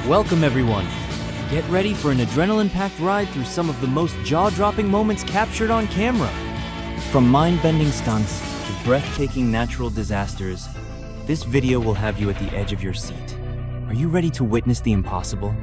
Welcome everyone. Get ready for an adrenaline-packed ride through some of the most jaw-dropping moments captured on camera. From mind-bending stunts to breathtaking natural disasters, this video will have you at the edge of your seat. Are you ready to witness the impossible?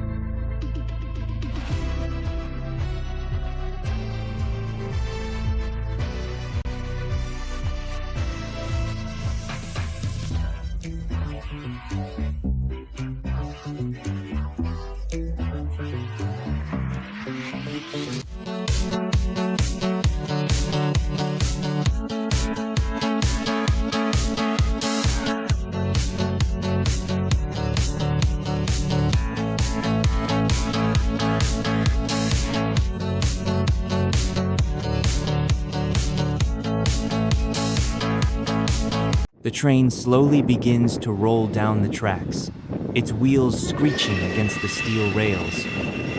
The train slowly begins to roll down the tracks, its wheels screeching against the steel rails.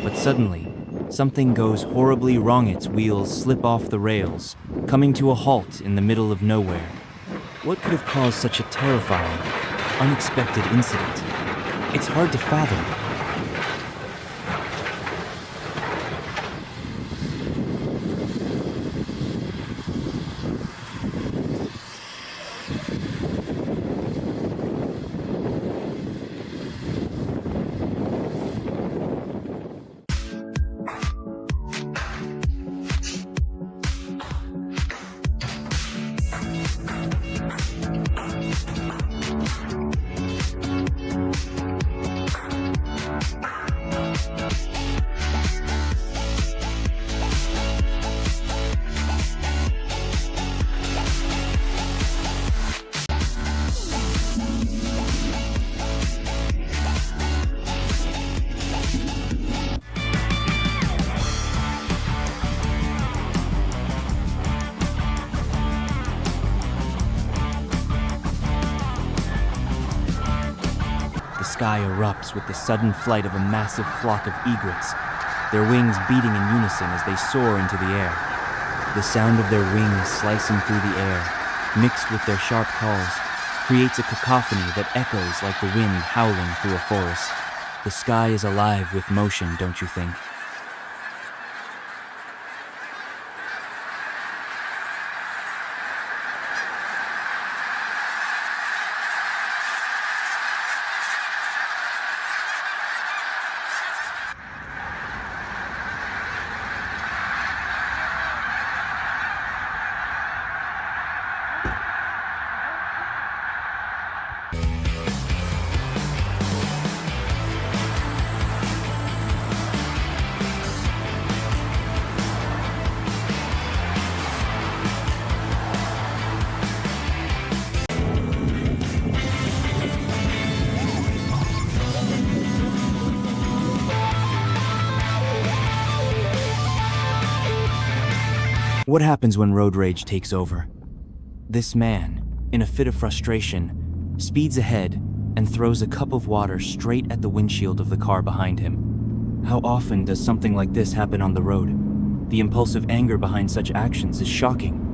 But suddenly, something goes horribly wrong. Its wheels slip off the rails, coming to a halt in the middle of nowhere. What could have caused such a terrifying, unexpected incident? It's hard to fathom. The sky erupts with the sudden flight of a massive flock of egrets, their wings beating in unison as they soar into the air. The sound of their wings slicing through the air, mixed with their sharp calls, creates a cacophony that echoes like the wind howling through a forest. The sky is alive with motion, don't you think? What happens when road rage takes over? This man, in a fit of frustration, speeds ahead and throws a cup of water straight at the windshield of the car behind him. How often does something like this happen on the road? The impulsive anger behind such actions is shocking.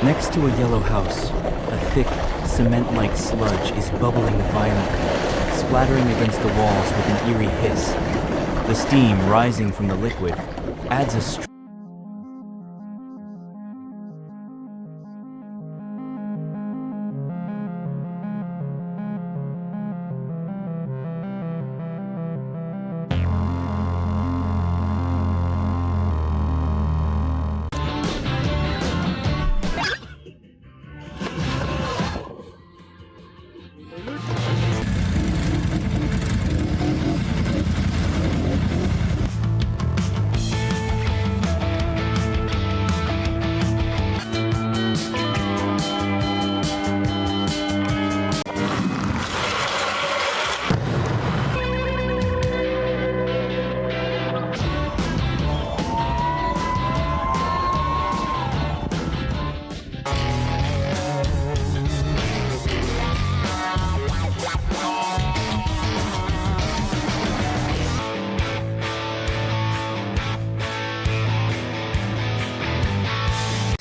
Next to a yellow house, a thick, cement-like sludge is bubbling violently, splattering against the walls with an eerie hiss. The steam rising from the liquid adds a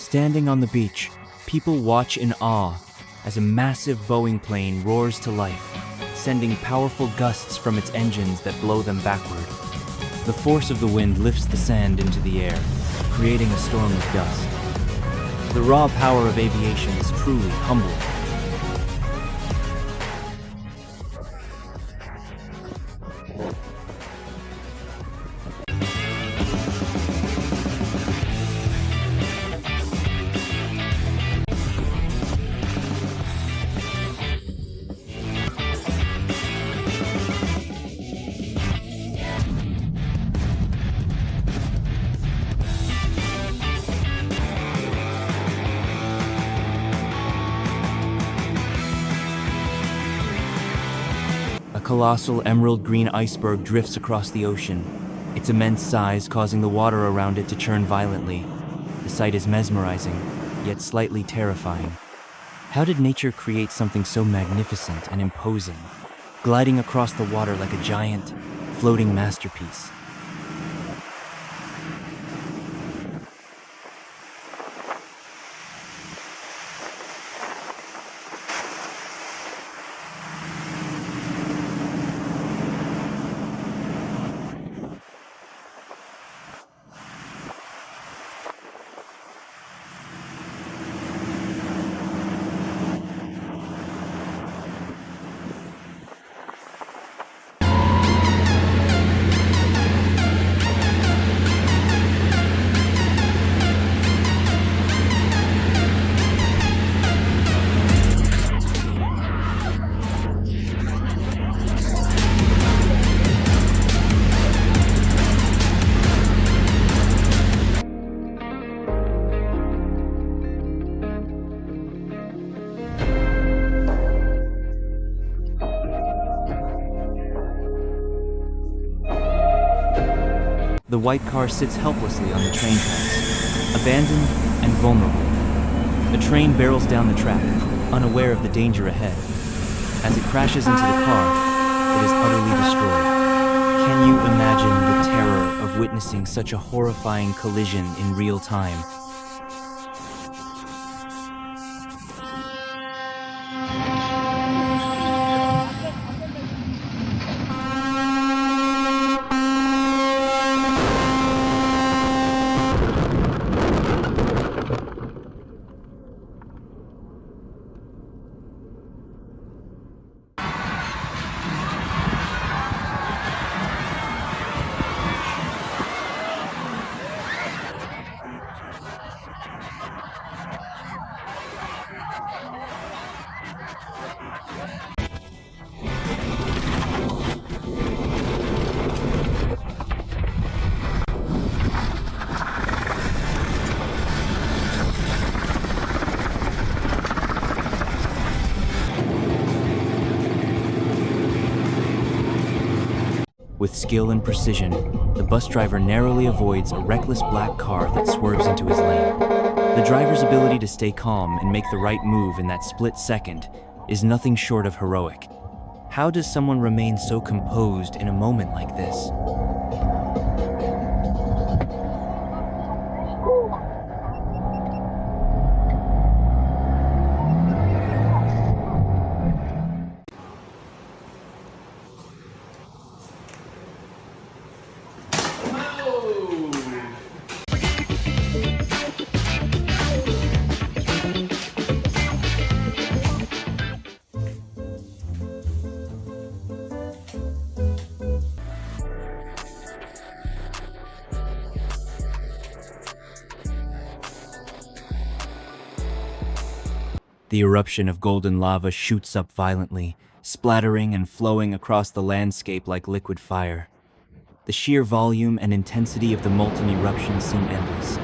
Standing on the beach, people watch in awe as a massive Boeing plane roars to life, sending powerful gusts from its engines that blow them backward. The force of the wind lifts the sand into the air, creating a storm of dust. The raw power of aviation is truly humbling. A colossal emerald green iceberg drifts across the ocean, its immense size causing the water around it to churn violently. The sight is mesmerizing, yet slightly terrifying. How did nature create something so magnificent and imposing, gliding across the water like a giant, floating masterpiece? The white car sits helplessly on the train tracks, abandoned and vulnerable. The train barrels down the track, unaware of the danger ahead. As it crashes into the car, it is utterly destroyed. Can you imagine the terror of witnessing such a horrifying collision in real time? With skill and precision, the bus driver narrowly avoids a reckless black car that swerves into his lane. The driver's ability to stay calm and make the right move in that split second is nothing short of heroic. How does someone remain so composed in a moment like this? The eruption of golden lava shoots up violently, splattering and flowing across the landscape like liquid fire. The sheer volume and intensity of the molten eruption seem endless.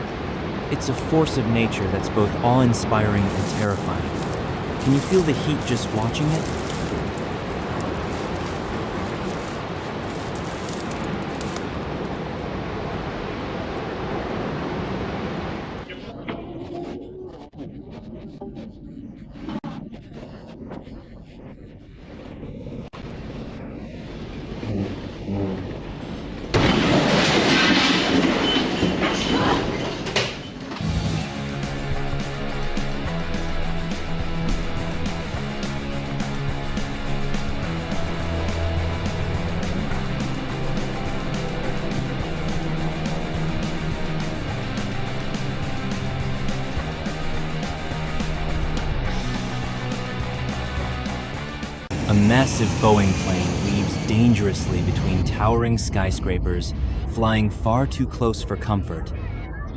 It's a force of nature that's both awe-inspiring and terrifying. Can you feel the heat just watching it? massive Boeing plane weaves dangerously between towering skyscrapers, flying far too close for comfort.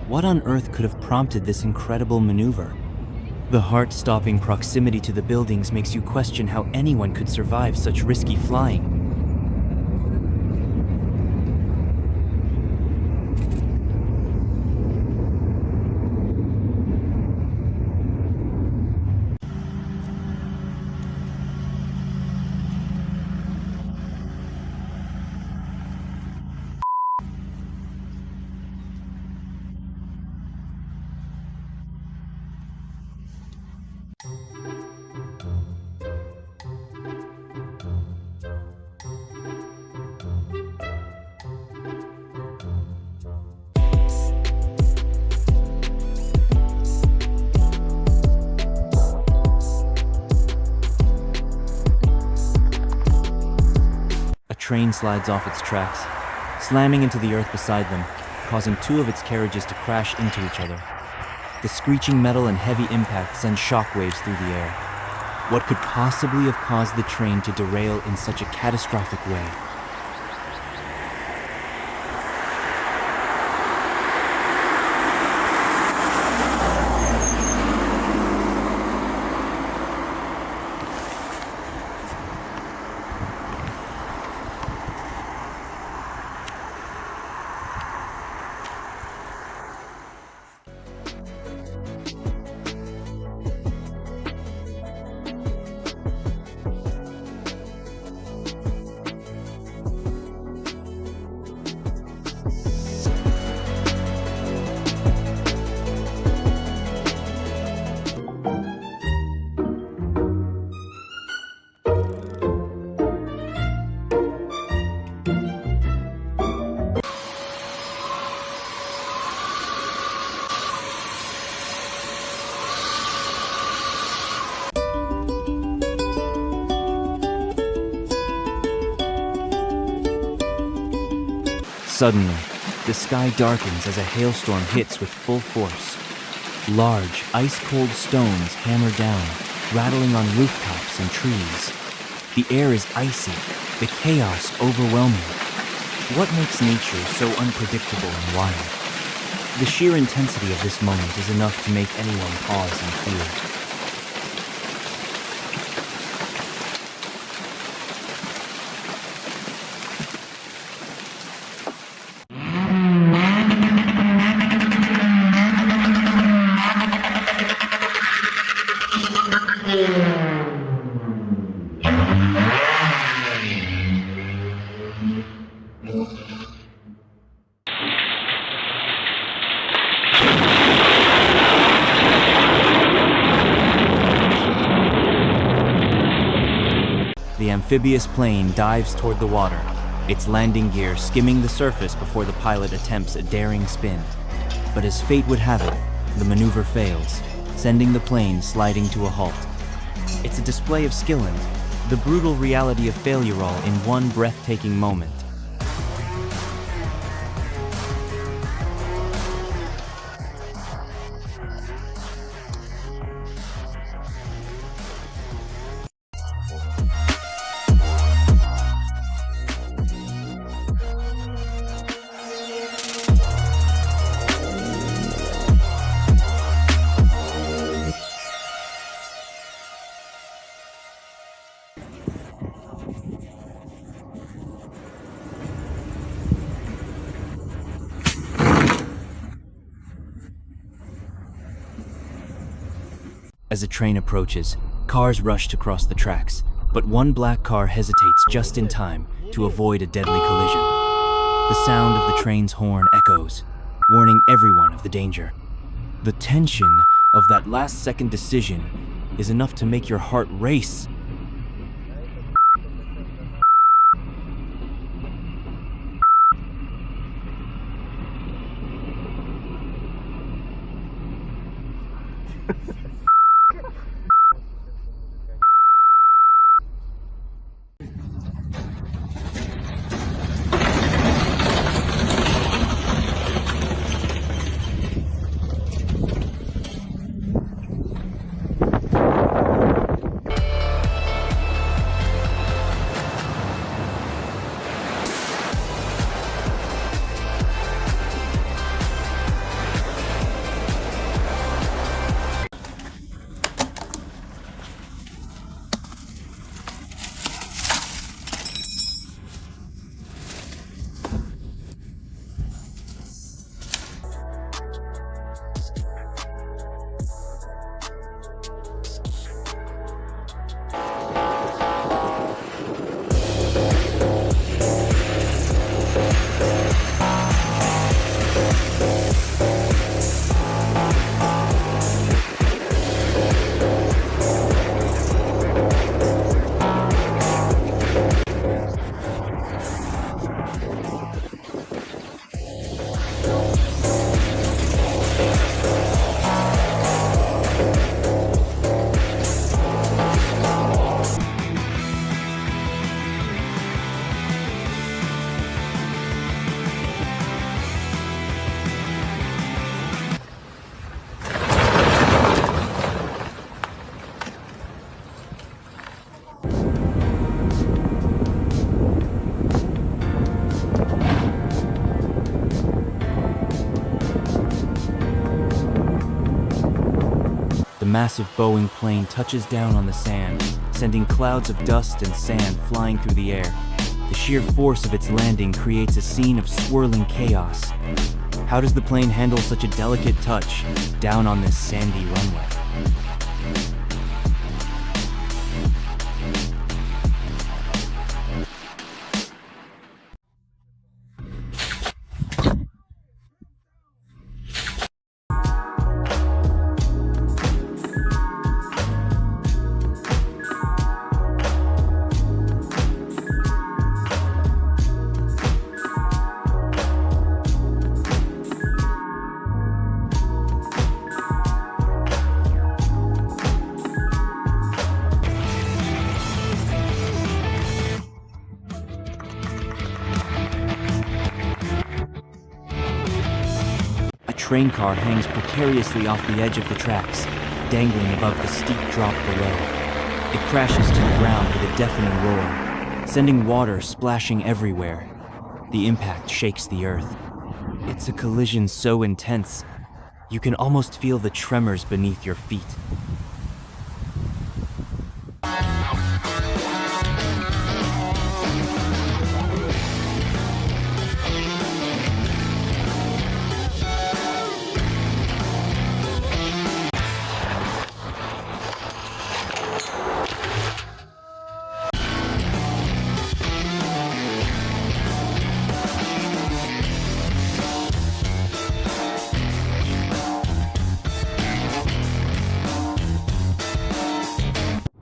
What on earth could have prompted this incredible maneuver? The heart-stopping proximity to the buildings makes you question how anyone could survive such risky flying. A train slides off its tracks, slamming into the earth beside them, causing two of its carriages to crash into each other. The screeching metal and heavy impact send shockwaves through the air. What could possibly have caused the train to derail in such a catastrophic way? Suddenly, the sky darkens as a hailstorm hits with full force. Large, ice-cold stones hammer down, rattling on rooftops and trees. The air is icy, the chaos overwhelming. What makes nature so unpredictable and wild? The sheer intensity of this moment is enough to make anyone pause in fear. The amphibious plane dives toward the water, its landing gear skimming the surface before the pilot attempts a daring spin. But as fate would have it, the maneuver fails, sending the plane sliding to a halt. It's a display of skill and the brutal reality of failure all in one breathtaking moment. As the train approaches, cars rush to cross the tracks, but one black car hesitates just in time to avoid a deadly collision. The sound of the train's horn echoes, warning everyone of the danger. The tension of that last-second decision is enough to make your heart race. massive Boeing plane touches down on the sand, sending clouds of dust and sand flying through the air. The sheer force of its landing creates a scene of swirling chaos. How does the plane handle such a delicate touch down on this sandy runway? A train car hangs precariously off the edge of the tracks, dangling above the steep drop below. It crashes to the ground with a deafening roar, sending water splashing everywhere. The impact shakes the earth. It's a collision so intense, you can almost feel the tremors beneath your feet.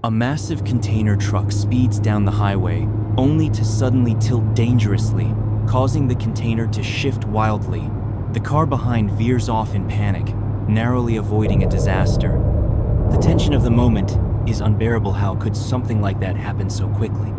A massive container truck speeds down the highway, only to suddenly tilt dangerously, causing the container to shift wildly. The car behind veers off in panic, narrowly avoiding a disaster. The tension of the moment is unbearable. How could something like that happen so quickly?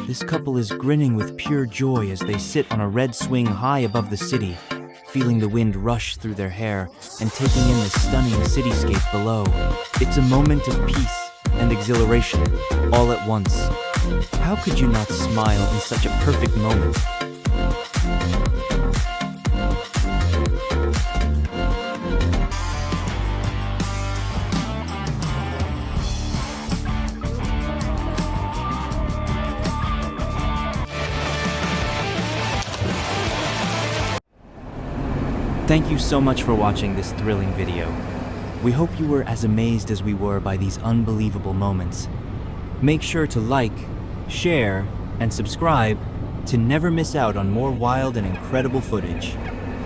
This couple is grinning with pure joy as they sit on a red swing high above the city, feeling the wind rush through their hair and taking in the stunning cityscape below. It's a moment of peace and exhilaration, all at once. How could you not smile in such a perfect moment? Thank you so much for watching this thrilling video. We hope you were as amazed as we were by these unbelievable moments. Make sure to like, share, and subscribe to never miss out on more wild and incredible footage.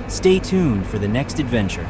Stay tuned for the next adventure.